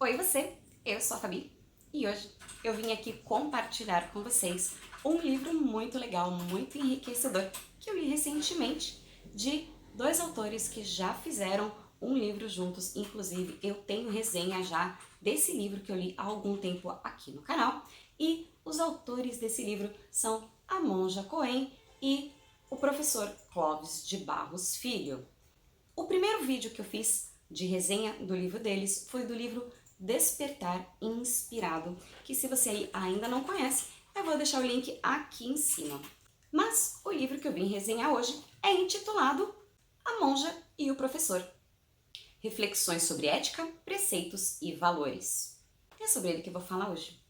Oi você, eu sou a Fabi e hoje eu vim aqui compartilhar com vocês um livro muito legal, muito enriquecedor que eu li recentemente de dois autores que já fizeram um livro juntos. Inclusive eu tenho resenha já desse livro que eu li há algum tempo aqui no canal, e os autores desse livro são a Monja Coen e o professor Clóvis de Barros Filho. O primeiro vídeo que eu fiz de resenha do livro deles foi do livro Despertar Inspirado, que se você aí ainda não conhece, eu vou deixar o link aqui em cima. Mas o livro que eu vim resenhar hoje é intitulado A Monja e o Professor. Reflexões sobre ética, preceitos e valores. É sobre ele que eu vou falar hoje.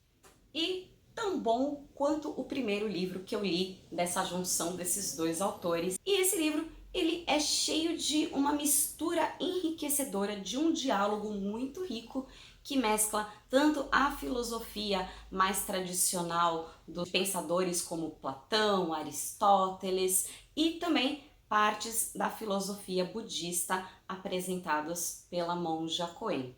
E tão bom quanto o primeiro livro que eu li dessa junção desses dois autores. E esse livro, ele é cheio de uma mistura enriquecedora, de um diálogo muito rico que mescla tanto a filosofia mais tradicional dos pensadores como Platão, Aristóteles, e também partes da filosofia budista apresentadas pela Monja Coen.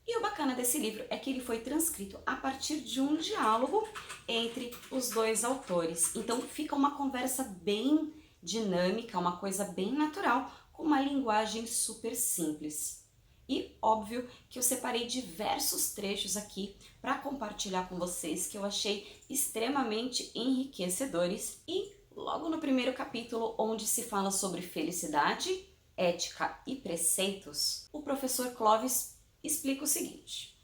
E o bacana desse livro é que ele foi transcrito a partir de um diálogo entre os dois autores. Então fica uma conversa bem dinâmica, uma coisa bem natural, com uma linguagem super simples. E óbvio que eu separei diversos trechos aqui para compartilhar com vocês que eu achei extremamente enriquecedores. E logo no primeiro capítulo, onde se fala sobre felicidade, ética e preceitos, o professor Clóvis explica o seguinte: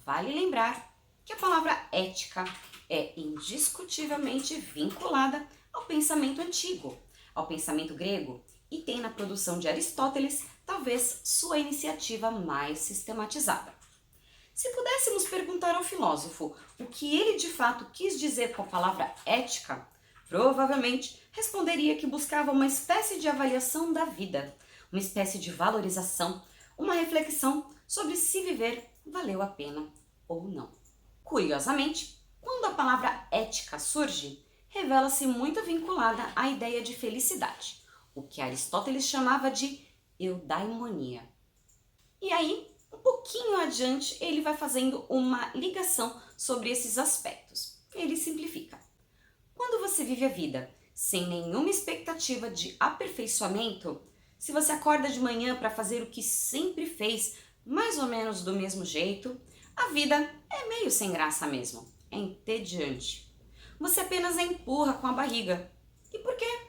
vale lembrar que a palavra ética é indiscutivelmente vinculada ao pensamento antigo, ao pensamento grego, e tem na produção de Aristóteles talvez sua iniciativa mais sistematizada. Se pudéssemos perguntar ao filósofo o que ele de fato quis dizer com a palavra ética, provavelmente responderia que buscava uma espécie de avaliação da vida, uma espécie de valorização, uma reflexão sobre se viver valeu a pena ou não. Curiosamente, quando a palavra ética surge, revela-se muito vinculada à ideia de felicidade, o que Aristóteles chamava de eudaimonia. E aí, um pouquinho adiante, ele vai fazendo uma ligação sobre esses aspectos. Ele simplifica. Quando você vive a vida sem nenhuma expectativa de aperfeiçoamento, se você acorda de manhã para fazer o que sempre fez, mais ou menos do mesmo jeito, a vida é meio sem graça mesmo, é entediante. Você apenas a empurra com a barriga. E por quê?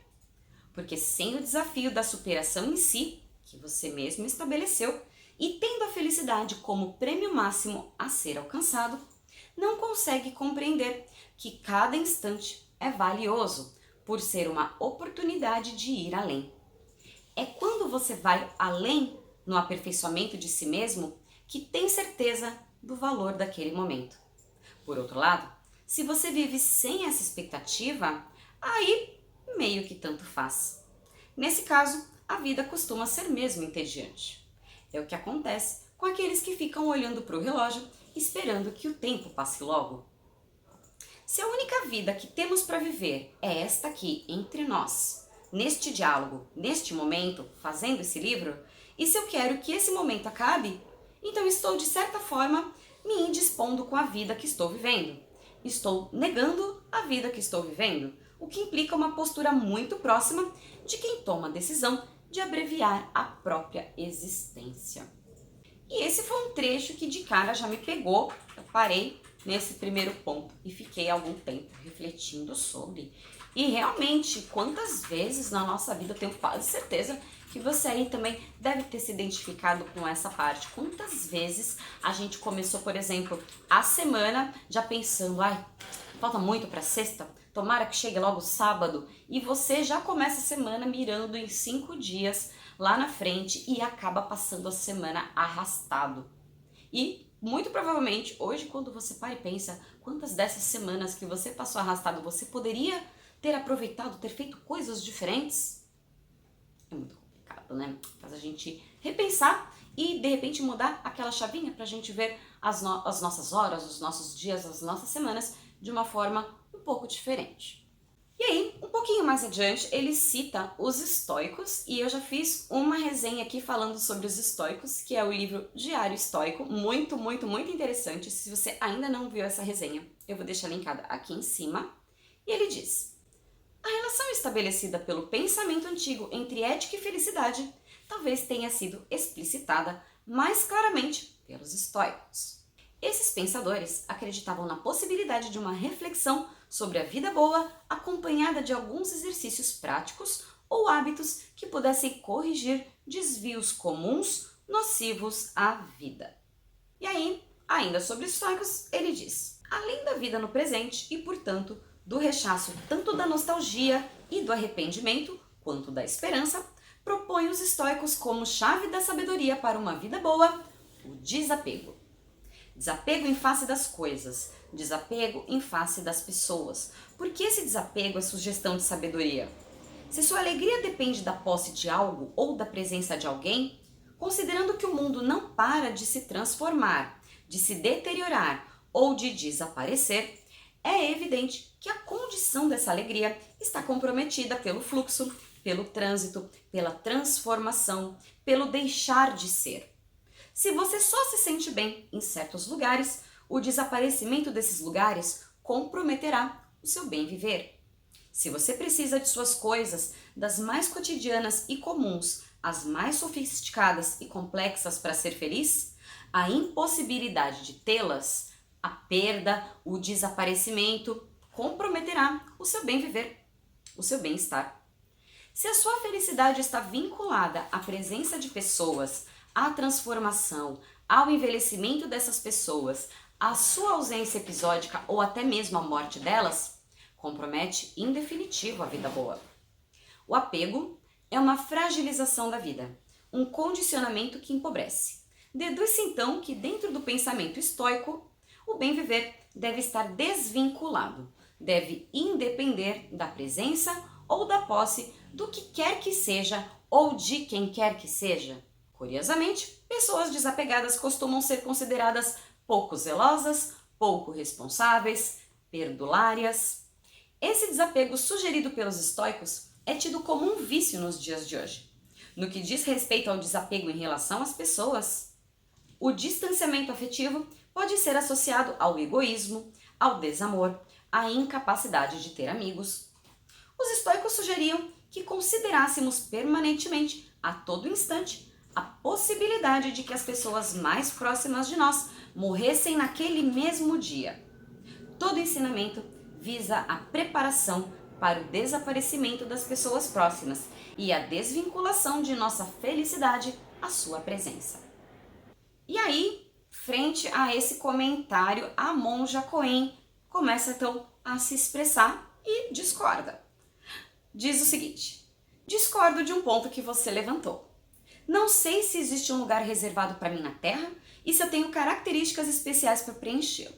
Porque sem o desafio da superação em si, que você mesmo estabeleceu, e tendo a felicidade como prêmio máximo a ser alcançado, não consegue compreender que cada instante é valioso por ser uma oportunidade de ir além. É quando você vai além no aperfeiçoamento de si mesmo que tem certeza do valor daquele momento. Por outro lado, se você vive sem essa expectativa, aí meio que tanto faz. Nesse caso, a vida costuma ser mesmo entediante. É o que acontece com aqueles que ficam olhando para o relógio esperando que o tempo passe logo. Se a única vida que temos para viver é esta aqui entre nós, neste diálogo, neste momento, fazendo esse livro, e se eu quero que esse momento acabe, então estou de certa forma me indispondo com a vida que estou vivendo. Estou negando a vida que estou vivendo, o que implica uma postura muito próxima de quem toma a decisão de abreviar a própria existência. E esse foi um trecho que de cara já me pegou. Eu parei nesse primeiro ponto e fiquei algum tempo refletindo sobre. E realmente, quantas vezes na nossa vida, eu tenho quase certeza que você aí também deve ter se identificado com essa parte. Quantas vezes a gente começou, por exemplo, a semana já pensando, ai, falta muito para sexta, tomara que chegue logo sábado, e você já começa a semana mirando em 5 dias lá na frente e acaba passando a semana arrastado. E muito provavelmente hoje, quando você para e pensa quantas dessas semanas que você passou arrastado você poderia ter aproveitado, ter feito coisas diferentes, é muito complicado, né? Faz a gente repensar e de repente mudar aquela chavinha pra gente ver as nossas horas, os nossos dias, as nossas semanas de uma forma um pouco diferente. E aí, um pouquinho mais adiante, ele cita os estoicos, e eu já fiz uma resenha aqui falando sobre os estoicos, que é o livro Diário Estoico, muito, muito, muito interessante. Se você ainda não viu essa resenha, eu vou deixar linkada aqui em cima. E ele diz: a relação estabelecida pelo pensamento antigo entre ética e felicidade talvez tenha sido explicitada mais claramente pelos estoicos. Esses pensadores acreditavam na possibilidade de uma reflexão sobre a vida boa acompanhada de alguns exercícios práticos ou hábitos que pudessem corrigir desvios comuns nocivos à vida. E aí, ainda sobre os estoicos, ele diz: além da vida no presente e, portanto, do rechaço tanto da nostalgia e do arrependimento quanto da esperança, propõe os estoicos como chave da sabedoria para uma vida boa o desapego. Desapego em face das coisas, desapego em face das pessoas. Porque esse desapego é sugestão de sabedoria? Se sua alegria depende da posse de algo ou da presença de alguém, considerando que o mundo não para de se transformar, de se deteriorar ou de desaparecer, é evidente que a condição dessa alegria está comprometida pelo fluxo, pelo trânsito, pela transformação, pelo deixar de ser. Se você só se sente bem em certos lugares, o desaparecimento desses lugares comprometerá o seu bem viver. Se você precisa de suas coisas, das mais cotidianas e comuns às mais sofisticadas e complexas para ser feliz, a impossibilidade de tê-las, a perda, o desaparecimento, comprometerá o seu bem viver, o seu bem-estar. Se a sua felicidade está vinculada à presença de pessoas, à transformação, ao envelhecimento dessas pessoas, à sua ausência episódica ou até mesmo à morte delas, compromete em definitivo a vida boa. O apego é uma fragilização da vida, um condicionamento que empobrece. Deduz-se então que dentro do pensamento estoico, o bem viver deve estar desvinculado, deve independer da presença ou da posse do que quer que seja ou de quem quer que seja. Curiosamente, pessoas desapegadas costumam ser consideradas pouco zelosas, pouco responsáveis, perdulárias. Esse desapego sugerido pelos estoicos é tido como um vício nos dias de hoje. No que diz respeito ao desapego em relação às pessoas, o distanciamento afetivo pode ser associado ao egoísmo, ao desamor, à incapacidade de ter amigos. Os estoicos sugeriam que considerássemos permanentemente, a todo instante, a possibilidade de que as pessoas mais próximas de nós morressem naquele mesmo dia. Todo ensinamento visa a preparação para o desaparecimento das pessoas próximas e a desvinculação de nossa felicidade à sua presença. E aí, frente a esse comentário, a monja Coen começa então a se expressar e discorda. Diz o seguinte: discordo de um ponto que você levantou. Não sei se existe um lugar reservado para mim na Terra e se eu tenho características especiais para preenchê-lo.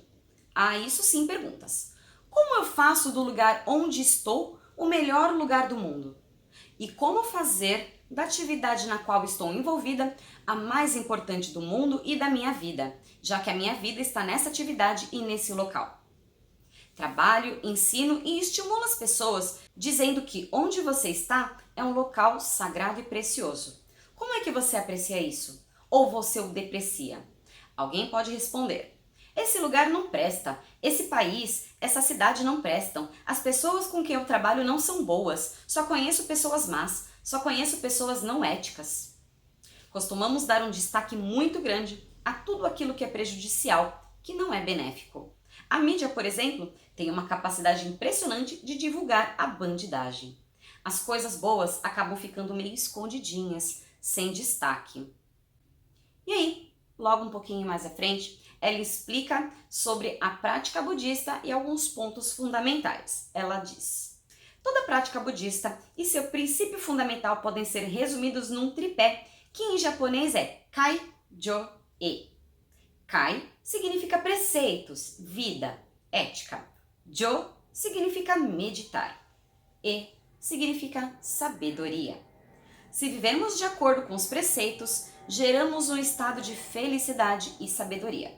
Há isso sim perguntas. Como eu faço do lugar onde estou o melhor lugar do mundo? E como fazer da atividade na qual estou envolvida a mais importante do mundo e da minha vida, já que a minha vida está nessa atividade e nesse local? Trabalho, ensino e estimulo as pessoas dizendo que onde você está é um local sagrado e precioso. Como é que você aprecia isso? Ou você o deprecia? Alguém pode responder: esse lugar não presta, esse país, essa cidade não prestam, as pessoas com quem eu trabalho não são boas, só conheço pessoas más, só conheço pessoas não éticas. Costumamos dar um destaque muito grande a tudo aquilo que é prejudicial, que não é benéfico. A mídia, por exemplo, tem uma capacidade impressionante de divulgar a bandidagem. As coisas boas acabam ficando meio escondidinhas, sem destaque. E aí, logo um pouquinho mais à frente, ela explica sobre a prática budista e alguns pontos fundamentais. Ela diz: toda prática budista e seu princípio fundamental podem ser resumidos num tripé que em japonês é Kai, Jo, E. Kai significa preceitos, vida, ética. Jo significa meditar. E significa sabedoria. Se vivermos de acordo com os preceitos, geramos um estado de felicidade e sabedoria.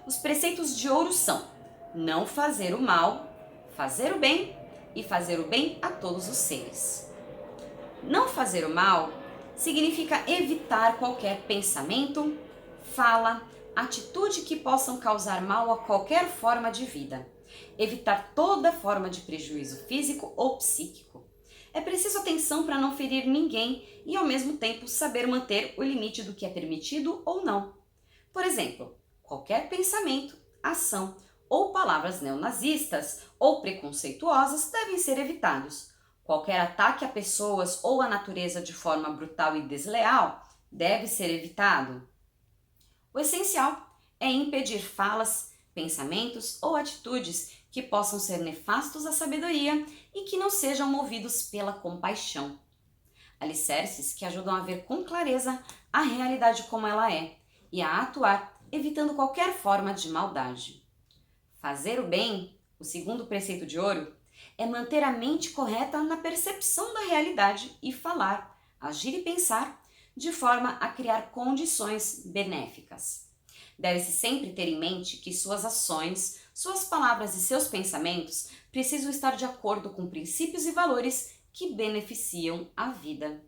Os preceitos de ouro são: não fazer o mal, fazer o bem, e fazer o bem a todos os seres. Não fazer o mal significa evitar qualquer pensamento, fala, atitude que possam causar mal a qualquer forma de vida. Evitar toda forma de prejuízo físico ou psíquico. É preciso atenção para não ferir ninguém e, ao mesmo tempo, saber manter o limite do que é permitido ou não. Por exemplo, qualquer pensamento, ação ou palavras neonazistas ou preconceituosas devem ser evitados. Qualquer ataque a pessoas ou à natureza de forma brutal e desleal deve ser evitado. O essencial é impedir falas, pensamentos ou atitudes que possam ser nefastos à sabedoria e que não sejam movidos pela compaixão. Alicerces que ajudam a ver com clareza a realidade como ela é e a atuar evitando qualquer forma de maldade. Fazer o bem, o segundo preceito de ouro, é manter a mente correta na percepção da realidade e falar, agir e pensar de forma a criar condições benéficas. Deve-se sempre ter em mente que suas ações, suas palavras e seus pensamentos precisam estar de acordo com princípios e valores que beneficiam a vida.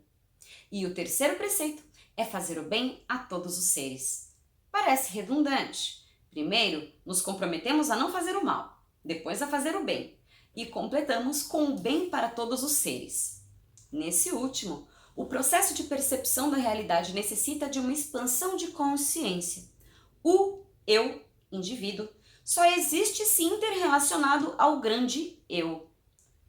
E o terceiro preceito é fazer o bem a todos os seres. Parece redundante. Primeiro, nos comprometemos a não fazer o mal, depois a fazer o bem, e completamos com o bem para todos os seres. Nesse último, o processo de percepção da realidade necessita de uma expansão de consciência. O eu, indivíduo, só existe se interrelacionado ao grande eu.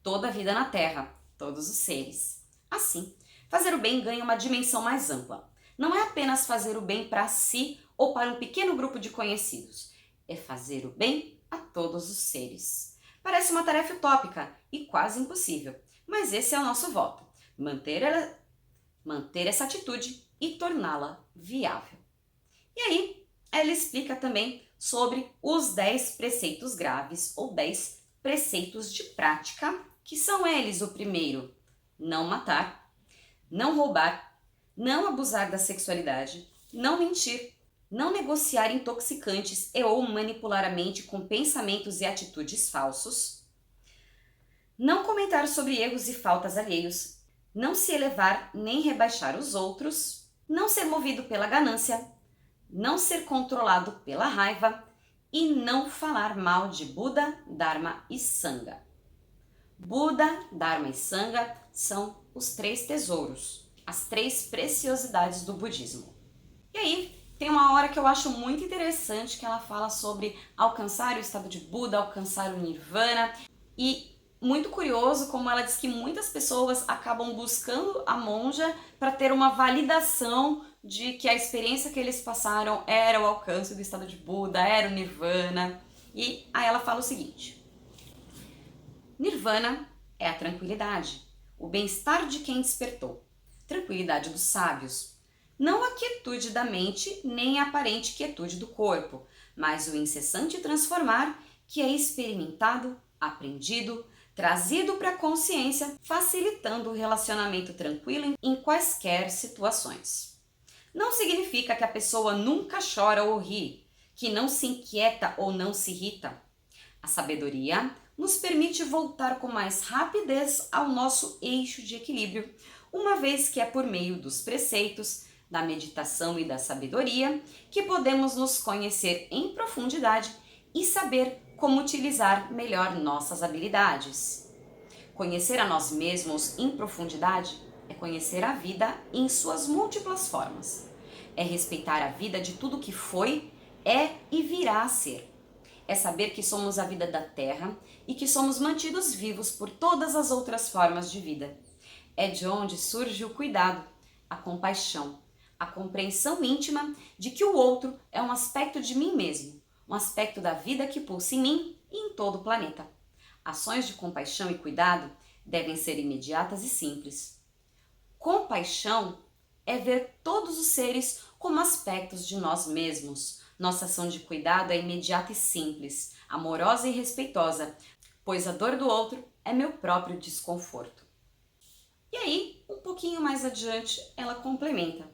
Toda a vida na Terra, todos os seres. Assim, fazer o bem ganha uma dimensão mais ampla. Não é apenas fazer o bem para si ou para um pequeno grupo de conhecidos. É fazer o bem a todos os seres. Parece uma tarefa utópica e quase impossível, mas esse é o nosso voto. Manter essa atitude e torná-la viável. E aí, ela explica também sobre os 10 preceitos graves ou 10 preceitos de prática, que são eles: o primeiro, não matar, não roubar, não abusar da sexualidade, não mentir, não negociar intoxicantes e ou manipular a mente com pensamentos e atitudes falsos, não comentar sobre erros e faltas alheios, não se elevar nem rebaixar os outros, não ser movido pela ganância, não ser controlado pela raiva e não falar mal de Buda, Dharma e Sangha. Buda, Dharma e Sangha são os 3 tesouros, as 3 preciosidades do budismo. E aí, tem uma hora que eu acho muito interessante que ela fala sobre alcançar o estado de Buda, alcançar o Nirvana, e muito curioso como ela diz que muitas pessoas acabam buscando a monja para ter uma validação de que a experiência que eles passaram era o alcance do estado de Buda, era o Nirvana. E aí ela fala o seguinte: Nirvana é a tranquilidade, o bem-estar de quem despertou, tranquilidade dos sábios, não a quietude da mente nem a aparente quietude do corpo, mas o incessante transformar que é experimentado, aprendido, trazido para a consciência, facilitando o relacionamento tranquilo em quaisquer situações. Não significa que a pessoa nunca chora ou ri, que não se inquieta ou não se irrita. A sabedoria nos permite voltar com mais rapidez ao nosso eixo de equilíbrio, uma vez que é por meio dos preceitos, da meditação e da sabedoria que podemos nos conhecer em profundidade e saber como utilizar melhor nossas habilidades. Conhecer a nós mesmos em profundidade é conhecer a vida em suas múltiplas formas. É respeitar a vida de tudo que foi, é e virá a ser. É saber que somos a vida da Terra e que somos mantidos vivos por todas as outras formas de vida. É de onde surge o cuidado, a compaixão, a compreensão íntima de que o outro é um aspecto de mim mesmo, um aspecto da vida que pulsa em mim e em todo o planeta. Ações de compaixão e cuidado devem ser imediatas e simples. Compaixão é ver todos os seres como aspectos de nós mesmos. Nossa ação de cuidado é imediata e simples, amorosa e respeitosa, pois a dor do outro é meu próprio desconforto. E aí, um pouquinho mais adiante, ela complementa: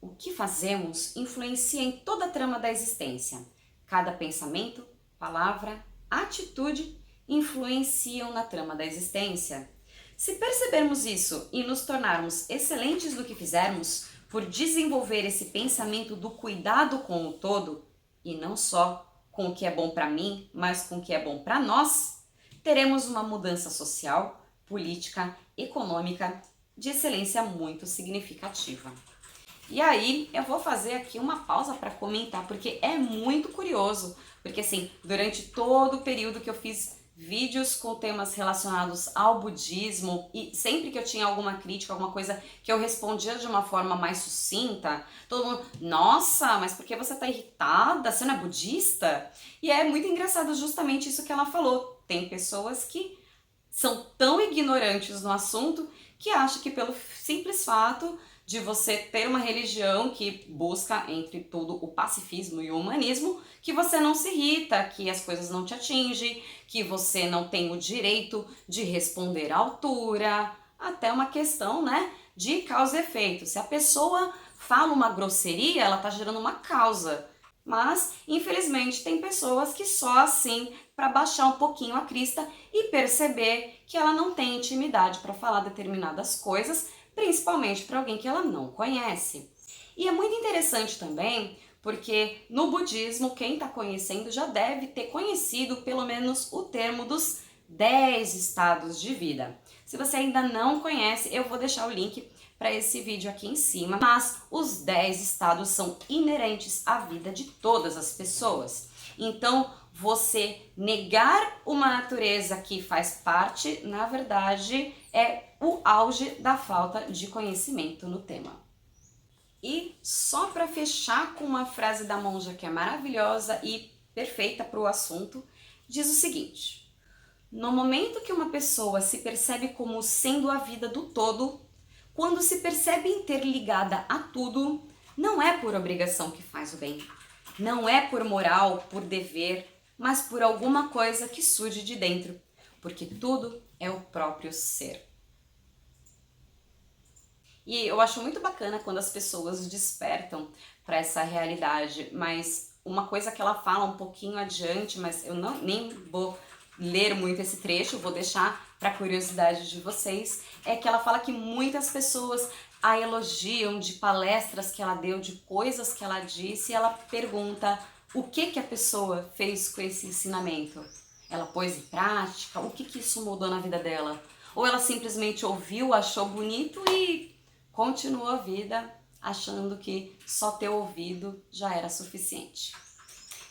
o que fazemos influencia em toda a trama da existência. Cada pensamento, palavra, atitude influenciam na trama da existência. Se percebermos isso e nos tornarmos excelentes no que fizermos, por desenvolver esse pensamento do cuidado com o todo, e não só com o que é bom para mim, mas com o que é bom para nós, teremos uma mudança social, política, econômica de excelência muito significativa. E aí eu vou fazer aqui uma pausa para comentar, porque é muito curioso, porque assim, durante todo o período que eu fiz vídeos com temas relacionados ao budismo e sempre que eu tinha alguma crítica, alguma coisa que eu respondia de uma forma mais sucinta, todo mundo, nossa, mas por que você tá irritada? Você não é budista? E é muito engraçado justamente isso que ela falou. Tem pessoas que são tão ignorantes no assunto que acham que pelo simples fato de você ter uma religião que busca, entre tudo, o pacifismo e o humanismo, que você não se irrita, que as coisas não te atingem, que você não tem o direito de responder à altura, até uma questão, né, de causa e efeito. Se a pessoa fala uma grosseria, ela está gerando uma causa. Mas, infelizmente, tem pessoas que só assim, para baixar um pouquinho a crista e perceber que ela não tem intimidade para falar determinadas coisas, principalmente para alguém que ela não conhece. E é muito interessante também, porque no budismo, quem está conhecendo já deve ter conhecido pelo menos o termo dos 10 estados de vida. Se você ainda não conhece, eu vou deixar o link para esse vídeo aqui em cima, mas os 10 estados são inerentes à vida de todas as pessoas. Então, você negar uma natureza que faz parte, na verdade, é o auge da falta de conhecimento no tema. E só para fechar com uma frase da monja que é maravilhosa e perfeita para o assunto, diz o seguinte: no momento que uma pessoa se percebe como sendo a vida do todo, quando se percebe interligada a tudo, não é por obrigação que faz o bem, não é por moral, por dever, mas por alguma coisa que surge de dentro, porque tudo é o próprio ser. E eu acho muito bacana quando as pessoas despertam para essa realidade, mas uma coisa que ela fala um pouquinho adiante, mas eu nem vou ler muito esse trecho, vou deixar para curiosidade de vocês, é que ela fala que muitas pessoas a elogiam de palestras que ela deu, de coisas que ela disse, e ela pergunta o que a pessoa fez com esse ensinamento. Ela pôs em prática? O que isso mudou na vida dela? Ou ela simplesmente ouviu, achou bonito e continuou a vida achando que só ter ouvido já era suficiente.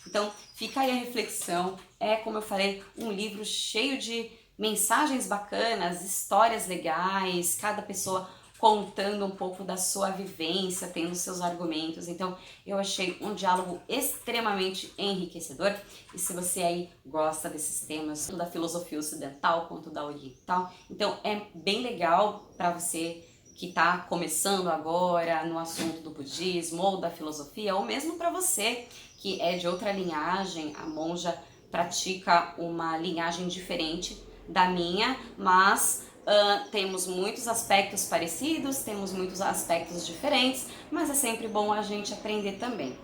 Então, fica aí a reflexão. É, como eu falei, um livro cheio de mensagens bacanas, histórias legais, cada pessoa contando um pouco da sua vivência, tendo seus argumentos. Então, eu achei um diálogo extremamente enriquecedor. E se você aí gosta desses temas, tanto da filosofia ocidental quanto da oriental, então é bem legal para você que está começando agora no assunto do budismo ou da filosofia, ou mesmo para você que é de outra linhagem. A monja pratica uma linhagem diferente da minha, mas temos muitos aspectos parecidos, temos muitos aspectos diferentes, mas é sempre bom a gente aprender também.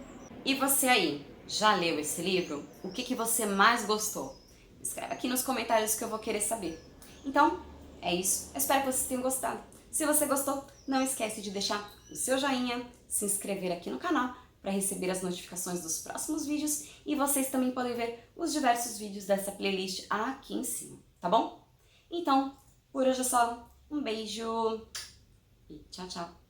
E você aí, já leu esse livro? O que você mais gostou? Escreve aqui nos comentários que eu vou querer saber. Então, é isso. Eu espero que vocês tenham gostado. Se você gostou, não esquece de deixar o seu joinha, se inscrever aqui no canal para receber as notificações dos próximos vídeos, e vocês também podem ver os diversos vídeos dessa playlist aqui em cima, tá bom? Então, por hoje é só. Um beijo e tchau, tchau!